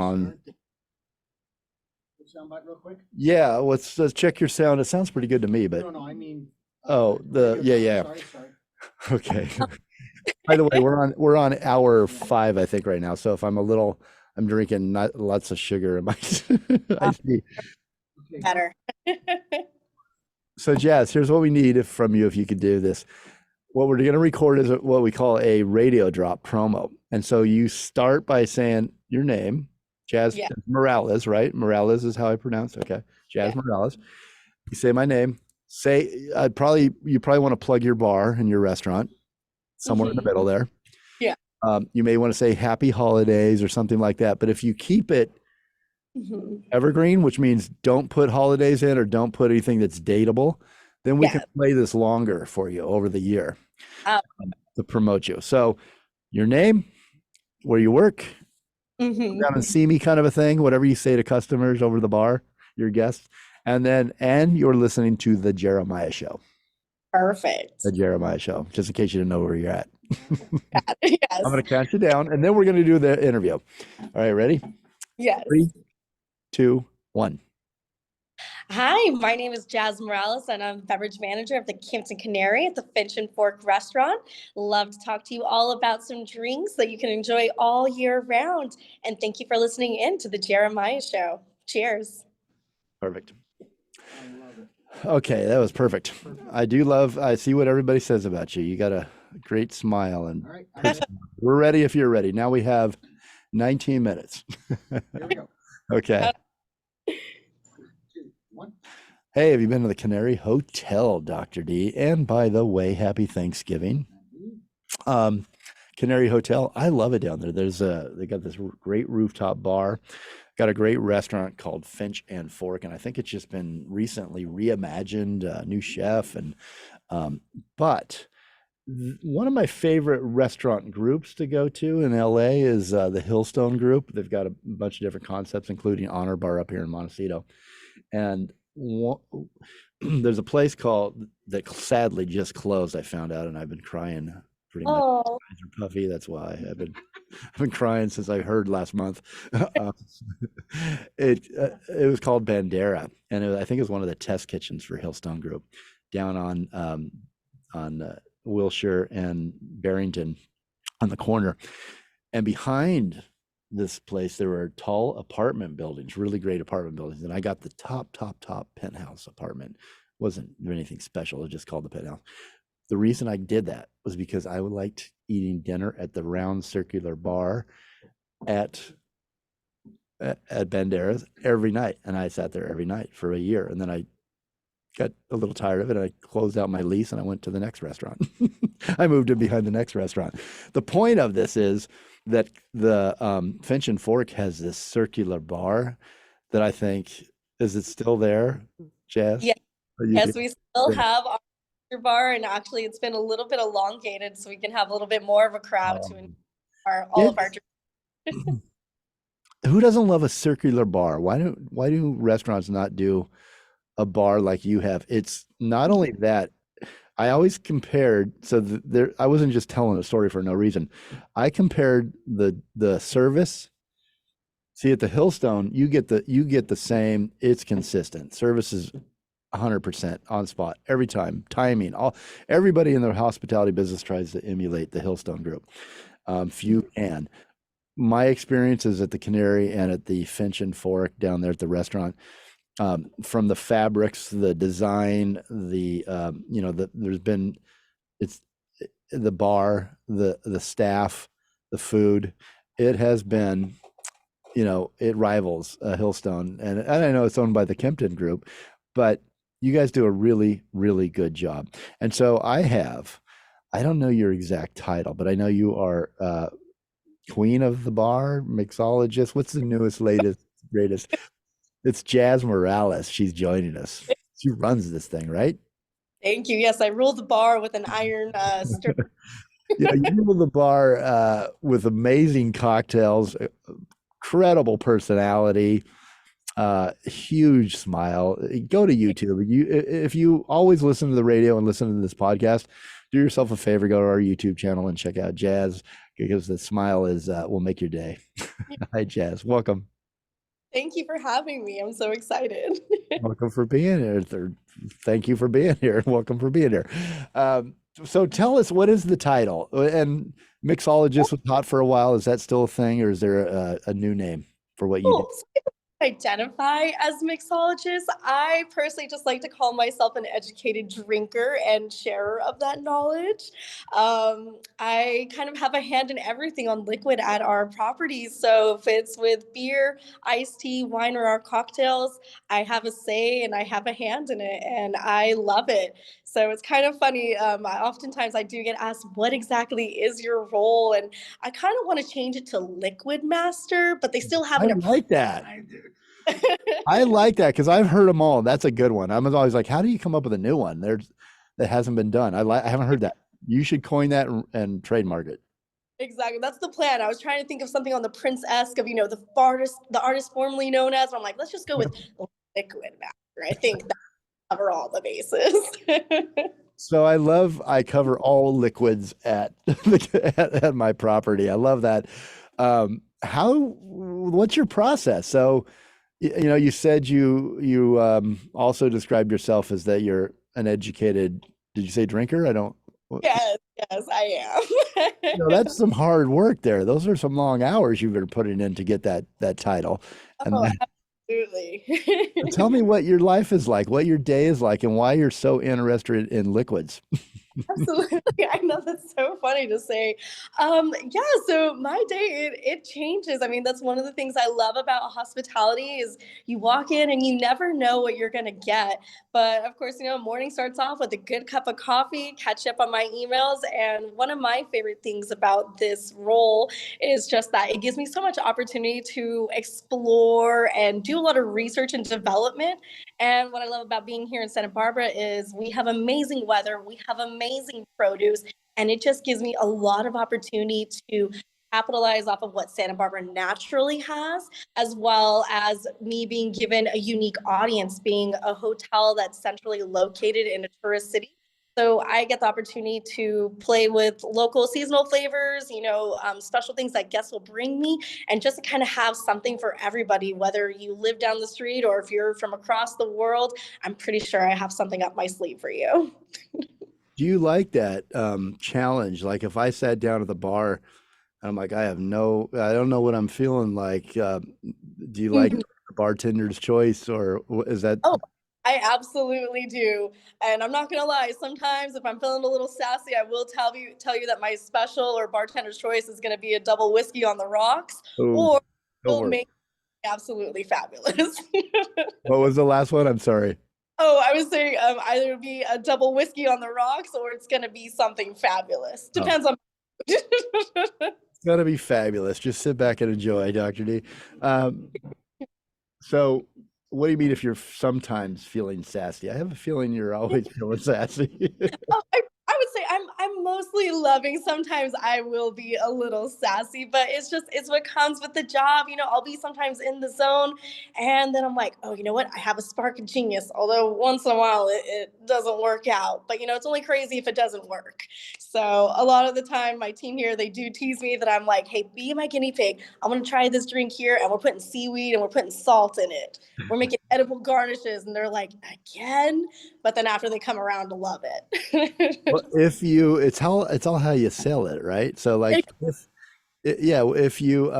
on. Sound bite real quick? Yeah, let's check your sound. It sounds pretty good to me, but No, I mean. yeah. Sorry. Okay. By the way, we're on hour 5, I think, right now. So if I'm drinking not lots of sugar. I see. Better. So Jazz, here's what we need from you if you could do this. What we're going to record is what we call a radio drop promo. And so you start by saying your name, Jazz Moralez, right? Moralez is how I pronounce it. Okay. Jazz Moralez. You say my name. You probably want to plug your bar and your restaurant somewhere in the middle there. Yeah. You may want to say happy holidays or something like that. But if you keep it evergreen, which means don't put holidays in or don't put anything that's dateable, then we can play this longer for you over the year to promote you. So your name, where you work, come down and see me kind of a thing, whatever you say to customers over the bar, your guests, and you're listening to The Jeremiah Show. Perfect. The Jeremiah Show, just in case you didn't know where you're at. Yes. I'm going to count you down, and then we're going to do the interview. All right, ready? Yes. 3, 2, 1. Hi, my name is Jazz Moralez, and I'm Beverage Manager of the Kimpton Canary at the Finch Fork restaurant. Love to talk to you all about some drinks that you can enjoy all year round. And thank you for listening in to The Jeremiah Show. Cheers. Perfect. Okay, that was perfect. I see what everybody says about you. You got a great smile, and we're ready if you're ready. Now we have 19 minutes. Here we go. Okay. 3, 2, 1. Hey, have you been to the Canary Hotel, Dr. D? And by the way, happy Thanksgiving. Canary Hotel, I love it down there. They got this great rooftop bar, got a great restaurant called Finch and Fork, and I think it's just been recently reimagined, new chef, and but one of my favorite restaurant groups to go to in LA is the Hillstone Group. They've got a bunch of different concepts, including Honor Bar up here in Montecito. And there's a place that sadly just closed, I found out, and I've been crying pretty much. Oh. Eyes are puffy. That's why I've been crying since I heard last month. It was called Bandera, and I think it was one of the test kitchens for Hillstone Group down on Wilshire and Barrington on the corner. And behind this place, there were tall apartment buildings, really great apartment buildings. And I got the top penthouse apartment. Wasn't anything special. It was just called the penthouse. The reason I did that was because I liked eating dinner at the round circular bar at Bandera's every night. And I sat there every night for a year. And then I got a little tired of it. I closed out my lease and I went to the next restaurant. I moved in behind the next restaurant. The point of this is that the Finch and Fork has this circular bar that I think, is it still there, Jazz? Yeah. Yes, we still have our bar, and actually it's been a little bit elongated so we can have a little bit more of a crowd to enjoy all of our drinks. Who doesn't love a circular bar? Why do restaurants not do a bar like you have? It's not only that, I always compared, I wasn't just telling a story for no reason. I compared the service. See, at the Hillstone, you get the same, it's consistent. Service is 100% on spot every time. Timing, everybody in the hospitality business tries to emulate the Hillstone Group. Few can. My experiences at the Canary and at the Finch and Fork down there at the restaurant, from the fabrics, the design, it's the bar, the staff, the food, it has been, it rivals Hillstone, and I know it's owned by the Kimpton Group, but you guys do a really, really good job. And so I don't know your exact title, but I know you are queen of the bar, mixologist. What's the newest, latest, greatest? It's Jazz Moralez. She's joining us. She runs this thing, right? Thank you. Yes, I rule the bar with an iron strip. Yeah, you rule the bar with amazing cocktails, incredible personality. Huge smile. Go to YouTube. If you always listen to the radio and listen to this podcast, do yourself a favor, go to our YouTube channel and check out Jazz, because the smile is will make your day. Hi, Jazz. Welcome. Thank you for having me. I'm so excited. Welcome for being here. Thank you for being here. Welcome for being here. So tell us, what is the title? And mixologist was hot for a while. Is that still a thing, or is there a new name for what you do? Cool. Identify as mixologist. I personally just like to call myself an educated drinker and sharer of that knowledge. I kind of have a hand in everything on liquid at our properties. So if it's with beer, iced tea, wine, or our cocktails, I have a say and I have a hand in it, and I love it. So it's kind of funny. Oftentimes I do get asked, what exactly is your role? And I kind of want to change it to liquid master, but they still have I an like that. I do. I like that because I've heard them all. That's a good one. I'm always like, how do you come up with a new one? That hasn't been done. I haven't heard that. You should coin that and trademark it. Exactly. That's the plan. I was trying to think of something on the Prince-esque of, the artist formerly known as, but I'm like, let's just go with liquid master. I think that cover all the bases. So I cover all liquids at at my property. I love that. What's your process? So, you said you also described yourself as that you're an educated, did you say drinker? I don't. Yes, yes, I am. That's some hard work there. Those are some long hours you've been putting in to get that title. And Oh, absolutely. tell me what your life is like, what your day is like, and why you're so interested in liquids. Absolutely. I know that's so funny to say. Yeah, so my day it changes. I mean, that's one of the things I love about hospitality is you walk in and you never know what you're gonna get. But of course, morning starts off with a good cup of coffee, catch up on my emails. And one of my favorite things about this role is just that it gives me so much opportunity to explore and do a lot of research and development. And what I love about being here in Santa Barbara is we have amazing weather, we have amazing produce, and it just gives me a lot of opportunity to capitalize off of what Santa Barbara naturally has, as well as me being given a unique audience, being a hotel that's centrally located in a tourist city. So I get the opportunity to play with local seasonal flavors, special things that guests will bring me, and just to kind of have something for everybody, whether you live down the street or if you're from across the world. I'm pretty sure I have something up my sleeve for you. Do you like that challenge? Like if I sat down at the bar and I'm like, I don't know what I'm feeling like. Do you like the bartender's choice, or is that? Oh, I absolutely do. And I'm not gonna lie, sometimes if I'm feeling a little sassy, I will tell you that my special or bartender's choice is gonna be a double whiskey on the rocks, Oh, or don't will worry. make it absolutely fabulous. What was the last one? I'm sorry. Oh, I was saying either it'll be a double whiskey on the rocks or it's gonna be something fabulous. Oh, Depends on it's gonna be fabulous. Just sit back and enjoy, Dr. D. Um, so what do you mean if you're sometimes feeling sassy? I have a feeling you're always feeling sassy. Oh, I would say I'm mostly loving. Sometimes I will be a little sassy, but it's what comes with the job. I'll be sometimes in the zone, and then I'm like, oh, you know what? I have a spark of genius. Although once in a while it doesn't work out, but it's only crazy if it doesn't work. So a lot of the time, my team here they do tease me that I'm like, hey, be my guinea pig. I'm gonna try this drink here, and we're putting seaweed and we're putting salt in it. We're making edible garnishes, and they're like, again? But then after they come around to love it. Well, it's all how you sell it, right? So like if you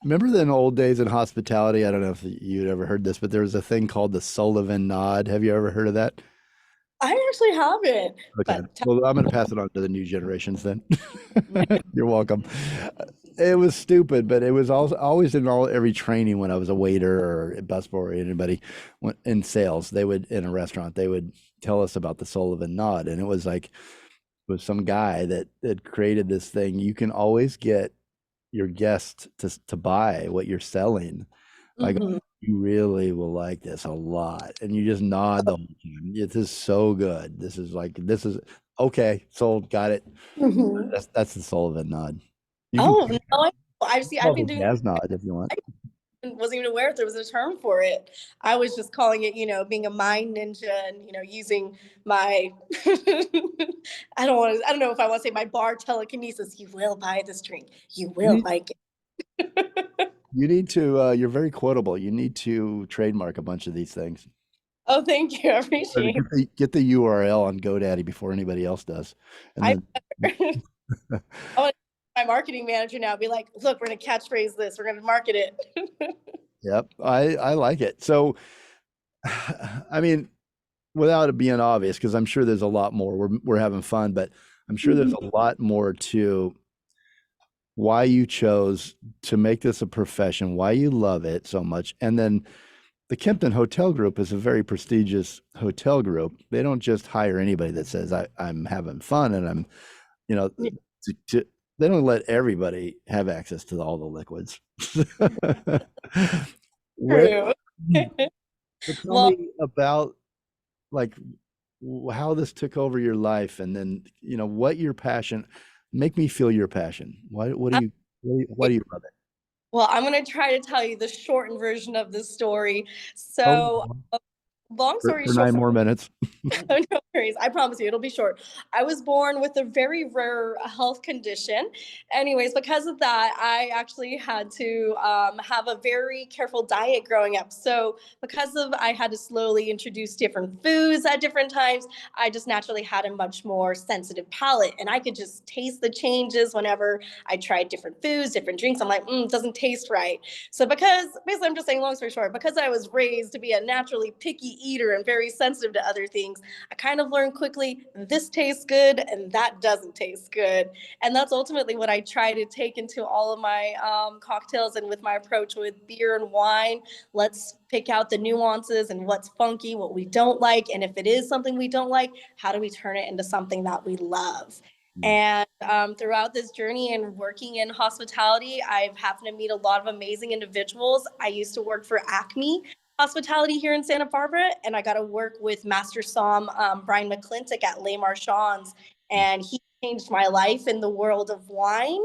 remember in old days in hospitality, I don't know if you'd ever heard this, but there was a thing called the Sullivan nod. Have you ever heard of that? I actually haven't. Okay. But Well, I'm going to pass it on to the new generations then. You're welcome. It was stupid, but it was also always in every training when I was a waiter or a busboy or anybody in sales, they would in a restaurant, they would tell us about the Sullivan nod. And it was like, it was some guy that created this thing. You can always get your guest to buy what you're selling. Like, Mhm. you really will like this a lot. And you just nod the whole time. This is so good. This is okay, sold, got it. Mhm. That's the Sullivan nod. You can Oh no, I've call been it a doing jazz nod if you want. wasn't even aware if there was a term for it. I was just calling it, being a mind ninja and, using my, I don't know if I want to say my bar telekinesis. You will buy this drink. You You will need, like it. you need to, you're very quotable. You need to trademark a bunch of these things. Oh, thank you. I Or to appreciate get the URL on GoDaddy before anybody else does. And I then, I want my marketing manager now be like, look, we're gonna catchphrase this. We're gonna market it. yep, I like it. So, I mean, without it being obvious, because I'm sure there's a lot more. We're having fun, but I'm sure there's a lot more to why you chose to make this a profession, why you love it so much. And then the Kimpton Hotel Group is a very prestigious hotel group. They don't just hire anybody that says I'm having fun and I'm, you know, they don't let everybody have access to all the liquids. Where, True. so tell Well, me about like how this took over your life, and then what your passion. Make me feel your passion. What do you why do you love it? well, I'm gonna try to tell you the shortened version of the story. Oh, So, long story for short, 9 more minutes. no worries. I promise you, it'll be short. I was born with a very rare health condition. Anyways, because of that, I actually had to have a very careful diet growing up. So, because of I had to slowly introduce different foods at different times, I just naturally had a much more sensitive palate, and I could just taste the changes whenever I tried different foods, different drinks. I'm like, it doesn't taste right. So, because basically, I'm just saying, long story short, because I was raised to be a naturally picky eater and very sensitive to other things, I kind of learned quickly this tastes good and that doesn't taste good. And that's ultimately what I try to take into all of my cocktails and with my approach with beer and wine. Let's pick out the nuances and what's funky, what we don't like. And if it is something we don't like, how do we turn it into something that we love? Mm. And throughout this journey and working in hospitality, I've happened to meet a lot of amazing individuals. I used to work for Acme Hospitality here in Santa Barbara, and I got to work with Master Som Brian McClintock at Les Marchands, and he changed my life in the world of wine.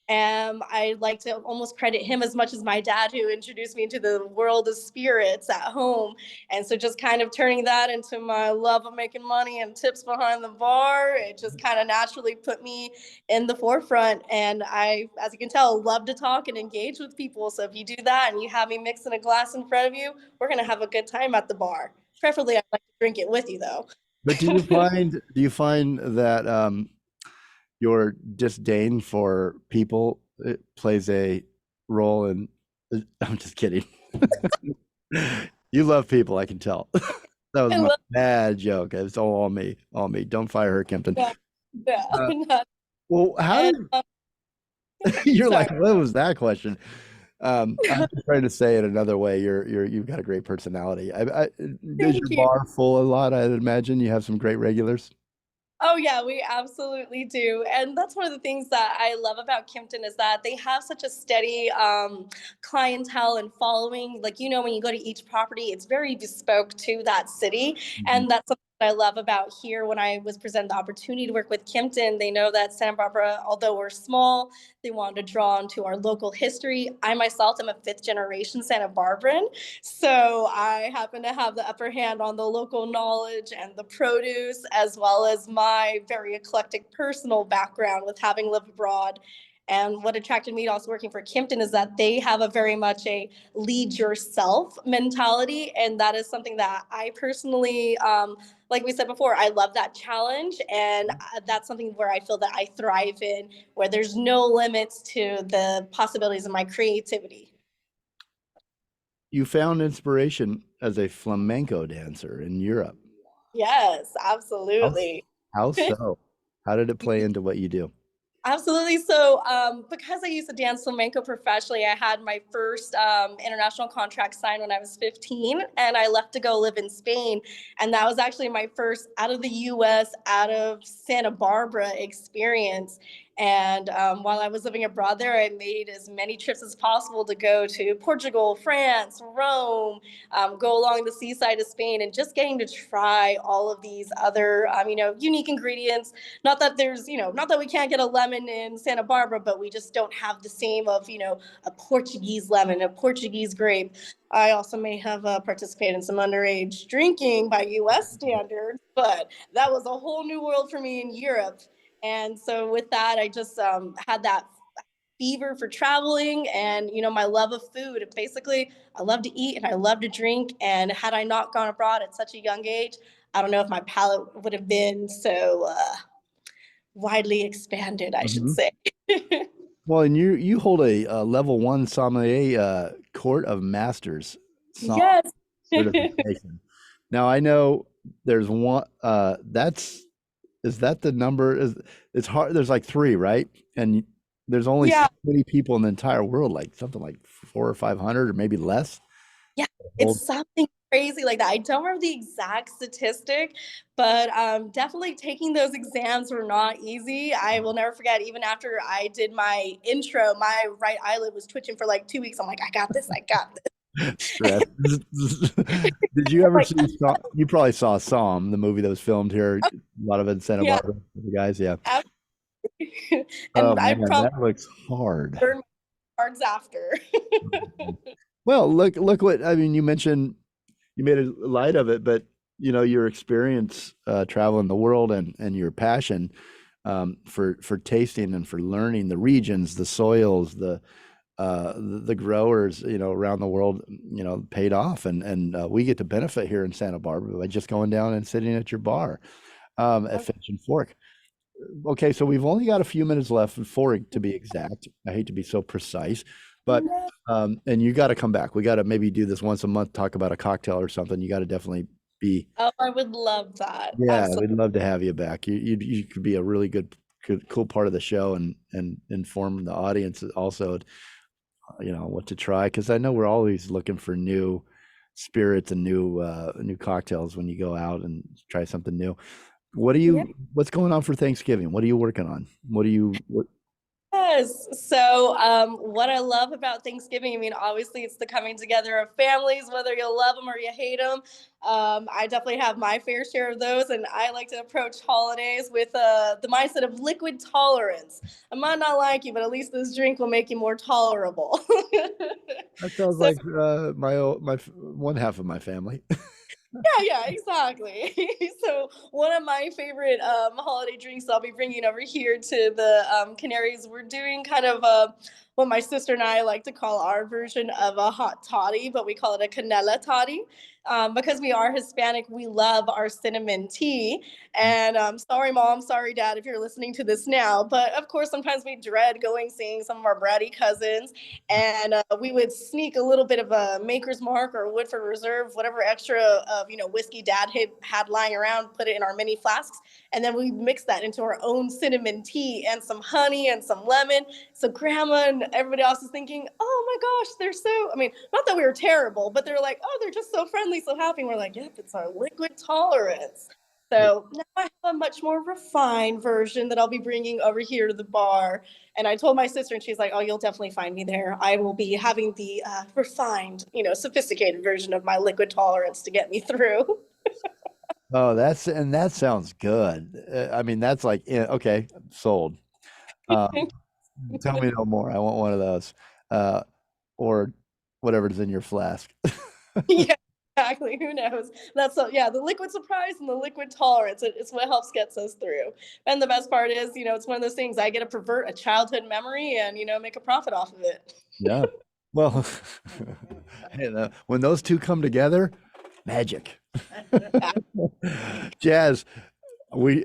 I like to almost credit him as much as my dad, who introduced me into the world of spirits at home. And so, just kind of turning that into my love of making money and tips behind the bar, it just kind of naturally put me in the forefront. And I, as you can tell, love to talk and engage with people. So if you do that and you have me mixing a glass in front of you, we're going to have a good time at the bar. Preferably, I'd like to drink it with you, though. But do you find that your disdain for people plays a role in? I'm just kidding. You love people, I can tell. That was I my love bad joke. It's all me, all me. Don't fire her, Kimpton. that. Uh, Yeah. well, how And did you're sorry. like, what was that question? I'm just trying to say it another way. You've got a great personality. Is your Thank you. bar full a lot? I'd imagine you have some great regulars. Oh yeah, we absolutely do. And that's one of the things that I love about Kimpton is that they have such a steady clientele and following. Like, when you go to each property, it's very bespoke to that city. Mhm. And that's something that I love about here. When I was presented the opportunity to work with Kimpton, they know that Santa Barbara, although we're small, they wanted to draw into our local history. I myself am a fifth generation Santa Barbaran. So I happen to have the upper hand on the local knowledge and the produce, as well as my very eclectic personal background with having lived abroad. And what attracted me to also working for Kimpton is that they have a very much a lead yourself mentality. And that is something that I personally, like we said before, I love that challenge. And that's something where I feel that I thrive in, where there's no limits to the possibilities of my creativity. You found inspiration as a flamenco dancer in Europe. Yes, How, absolutely. how so? How did it play into what you do? Absolutely. So, because I used to dance flamenco professionally, I had my first international contract signed when I was 15, and I left to go live in Spain. And that was actually my first out of the US, out of Santa Barbara experience. And while I was living abroad there, I made as many trips as possible to go to Portugal, France, Rome, go along the seaside of Spain, and just getting to try all of these other, unique ingredients. Not that there's, not that we can't get a lemon in Santa Barbara, but we just don't have the same of, a Portuguese lemon, a Portuguese grape. I also may have participated in some underage drinking by US standards, but that was a whole new world for me in Europe. And so with that, I just had that fever for traveling and, my love of food. And basically, I love to eat and I love to drink. And had I not gone abroad at such a young age, I don't know if my palate would have been so widely expanded, I should Mhm. say. Well, and you hold a level one sommelier court of masters som Yes. certification. Now I know there's one. Is that the number? It's hard. There's like three, right? And there's only so Yeah. many people in the entire world, like something like 400 or 500 or maybe less. Yeah, Hold. it's something crazy like that. I don't remember the exact statistic, but definitely taking those exams were not easy. I will never forget, even after I did my intro, my right eyelid was twitching for like 2 weeks. I'm like, I got this, I got Stress. this. Did you ever Like, see? You probably saw Somm, the movie that was filmed here. A lot of it in Santa yeah, Barbara. The guys, yeah. absolutely. Oh And I man, probably that looks hard. burned my cards after. Well, look what I mean. You mentioned you made a light of it, but your experience traveling the world and your passion for tasting and for learning the regions, the soils, the growers, around the world, paid off, and we get to benefit here in Santa Barbara by just going down and sitting at your bar at Finch and Fork. Okay, so we've only got a few minutes left, four to be exact. I hate to be so precise, but and you got to come back. We got to maybe do this once a month, talk about a cocktail or something. You got to definitely be. Oh, I would love that. Yeah, Absolutely. we'd love to have you back. You could be a really cool part of the show and inform the audience also, what to try, because I know we're always looking for new spirits and new cocktails when you go out and try something new. Yeah. What's going on for Thanksgiving? What are you working on? What? Yes. So, what I love about Thanksgiving, I mean, obviously, it's the coming together of families, whether you love them or you hate them. I definitely have my fair share of those, and I like to approach holidays with the mindset of liquid tolerance. I might not like you, but at least this drink will make you more tolerable. That sounds So, like one half of my family. yeah, exactly. So one of my favorite holiday drinks I'll be bringing over here to the Canaries, we're doing kind of what my sister and I like to call our version of a hot toddy, but we call it a canela toddy. Because we are Hispanic, we love our cinnamon tea. And sorry, mom, sorry, dad, if you're listening to this now. But of course, sometimes we dread going seeing some of our bratty cousins, and we would sneak a little bit of a Maker's Mark or Woodford Reserve, whatever extra of whiskey dad had lying around, put it in our mini flasks, and then we mix that into our own cinnamon tea and some honey and some lemon. So grandma and everybody else is thinking, oh my gosh, they're so. I mean, not that we were terrible, but they're like, oh, they're just so friendly, so happy. And we're like, yep, it's our liquid tolerance. So now I have a much more refined version that I'll be bringing over here to the bar. And I told my sister, and she's like, "Oh, you'll definitely find me there. I will be having the refined, sophisticated version of my liquid tolerance to get me through." Oh, that sounds good. I mean, that's like, yeah, okay, sold. Um, Tell me no more. I want one of those, uh, or whatever's in your flask. Yeah, exactly. Who knows? Yeah, the liquid surprise and the liquid tolerance. It's what helps gets us through. And the best part is, it's one of those things I get to pervert a childhood memory and make a profit off of it. Yeah. Well, hey, when those two come together, magic. Jazz, we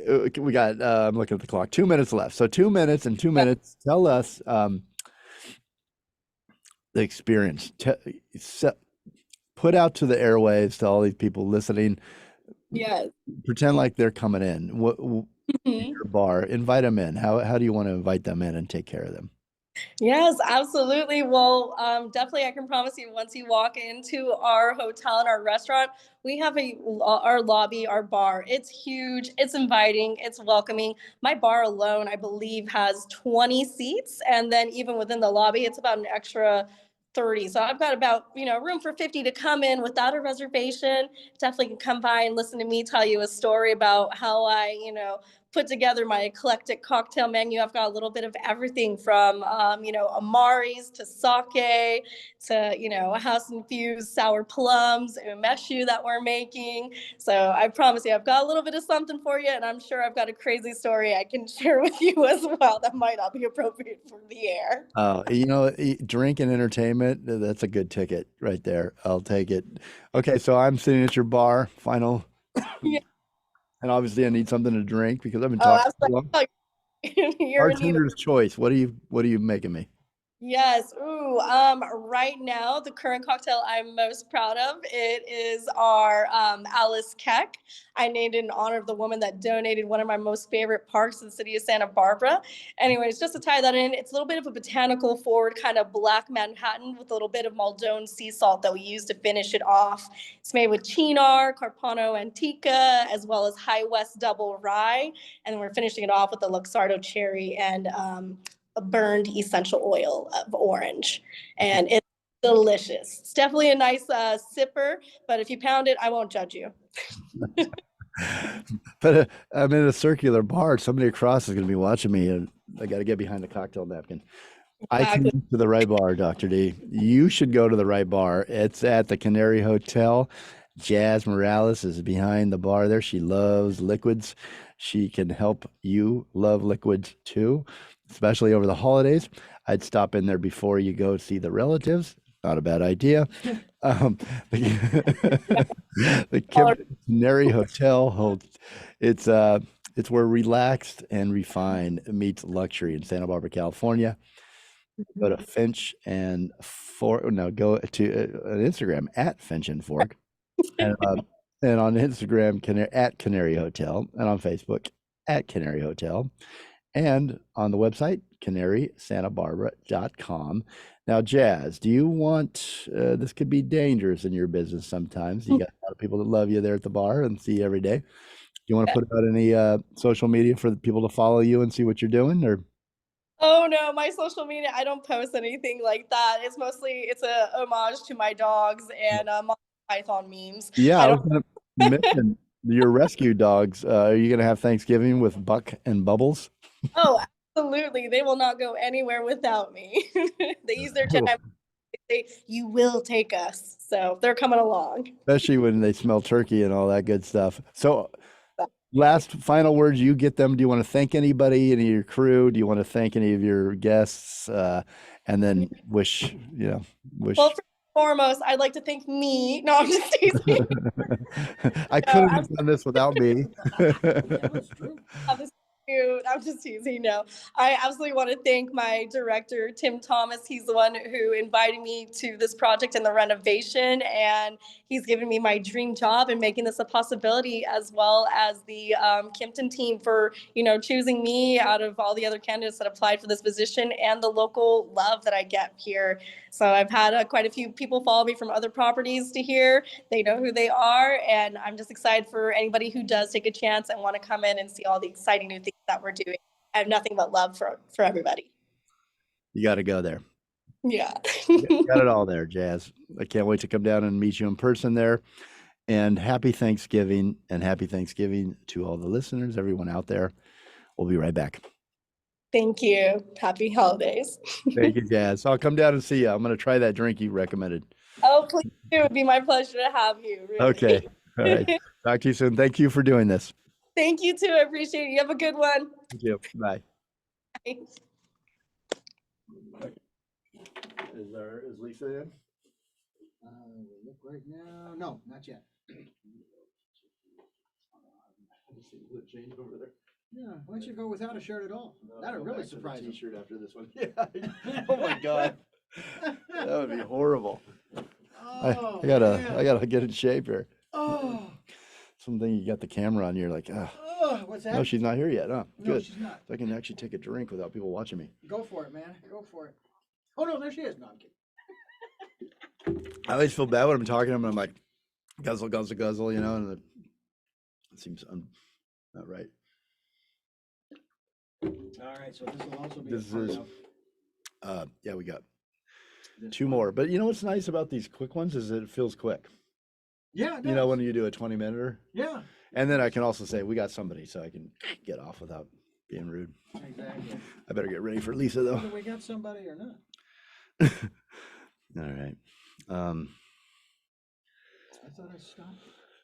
got. I'm looking at the clock. 2 minutes left. So 2 minutes and 2 minutes. Tell us the experience. Put out to the airwaves to all these people listening. Yes. Pretend like they're coming in. Mhm. Your bar. Invite them in. How do you want to invite them in and take care of them? Yes, absolutely. Well, definitely, I can promise you, once you walk into our hotel and our restaurant, we have our lobby, our bar. It's huge. It's inviting. It's welcoming. My bar alone, I believe, has 20 seats, and then even within the lobby, it's about an extra 30. So I've got about, room for 50 to come in without a reservation. Definitely can come by and listen to me tell you a story about how I, put together my eclectic cocktail menu. I've got a little bit of everything from, Amaris to sake to, house infused sour plums, umeshu that we're making. So I promise you, I've got a little bit of something for you, and I'm sure I've got a crazy story I can share with you as well that might not be appropriate for the air. Drink and entertainment, that's a good ticket right there. I'll take it. Okay, so I'm sitting at your bar, final, Yeah. and obviously I need something to drink because I've been Oh, talking too long. absolutely. You're in need of. Bartender's choice. What are you making me? Yes. Ooh. Right now, the current cocktail I'm most proud of, it is our Alice Keck. I named it in honor of the woman that donated one of my most favorite parks to the city of Santa Barbara. Anyways, just to tie that in, it's a little bit of a botanical forward kind of black Manhattan with a little bit of Maldon sea salt that we use to finish it off. It's made with Chinar, Carpano Antica, as well as High West Double Rye, and we're finishing it off with the Luxardo cherry and a burned essential oil of orange, and it's delicious. It's definitely a nice sipper, but if you pound it, I won't judge you. But I'm in a circular bar. Somebody across is going to be watching me, and I got to get behind the cocktail napkin. I Exactly. came to the right bar, Dr. D. You should go to the right bar. It's at the Canary Hotel. Jazz Moralez is behind the bar there. She loves liquids. She can help you love liquids too, especially over the holidays. I'd stop in there before you go see the relatives. Not a bad idea. Um, the, the Kimpton Canary Hotel holds it's where relaxed and refined meets luxury in Santa Barbara, California. Go to Finch and Fork. No, go to Instagram at Finch and Fork, and on Instagram at Canary Hotel, and on Facebook at Canary Hotel, and on the website canarysantabarbara.com. Now, Jazz, do you want this could be dangerous in your business sometimes. You got a lot of people that love you there at the bar and see you every day. Do you want to put out any social media for the people to follow you and see what you're doing, or? Oh no, my social media, I don't post anything like that. It's a homage to my dogs and Python memes. Yeah, I I don't. was gonna mention your rescue dogs. Are you gonna have Thanksgiving with Buck and Bubbles? Oh, absolutely. They will not go anywhere without me. They use their Cool. time. They say, you will take us. So they're coming along. Especially when they smell turkey and all that good stuff. So, last final words, you get them. Do you want to thank anybody, any of your crew? Do you want to thank any of your guests? And then wish. Well, wish. first and foremost, I'd like to thank me. No, I'm just teasing. I No, couldn't have done this without me. That's true. I'm just cute. I'm just teasing. No, I absolutely want to thank my director, Tim Thomas. He's the one who invited me to this project and the renovation, and he's given me my dream job and making this a possibility, as well as the Kimpton team for choosing me out of all the other candidates that applied for this position, and the local love that I get here. So I've had quite a few people follow me from other properties to here. They know who they are, and I'm just excited for anybody who does take a chance and want to come in and see all the exciting new things that we're doing. I have nothing but love for everybody. You got to go there. Yeah. Got it all there, Jazz. I can't wait to come down and meet you in person there. And happy Thanksgiving, and happy Thanksgiving to all the listeners, everyone out there. We'll be right back. Thank you. Happy holidays. Thank you, Jazz. I'll come down and see you. I'm going to try that drink you recommended. Oh, please do. It would be my pleasure to have you. Really. Okay. All right. Talk to you soon. Thank you for doing this. Thank you too. I appreciate it. You have a good one. Thank you. Bye. Bye. Is Lisa in? Look right now. No, not yet. Change over there. Yeah, why don't you go without a shirt at all? That'd really surprise me. T-shirt after this one. Yeah. Oh my God. That would be horrible. I gotta get in shape here. Oh. Something you got the camera on, you're like, ah. Oh. Oh, what's that? No, she's not here yet. Huh? No, Good. she's not. So I can actually take a drink without people watching me. Go for it, man. Go for it. Oh no, there she is. No, I'm kidding. I always feel bad when I'm talking to them and I'm like, guzzle, guzzle, guzzle, and it seems not right. All right, so this will also be This a part is- of Yeah, we got this 2 one. more. But what's nice about these quick ones is that it feels quick. Yeah, it When does. you do a 20-minute. Yeah, And then I can also say, we got somebody, so I can get off without being rude. exactly. I better get ready for Lisa, though. Whether we got somebody or not. All right. I thought I stopped.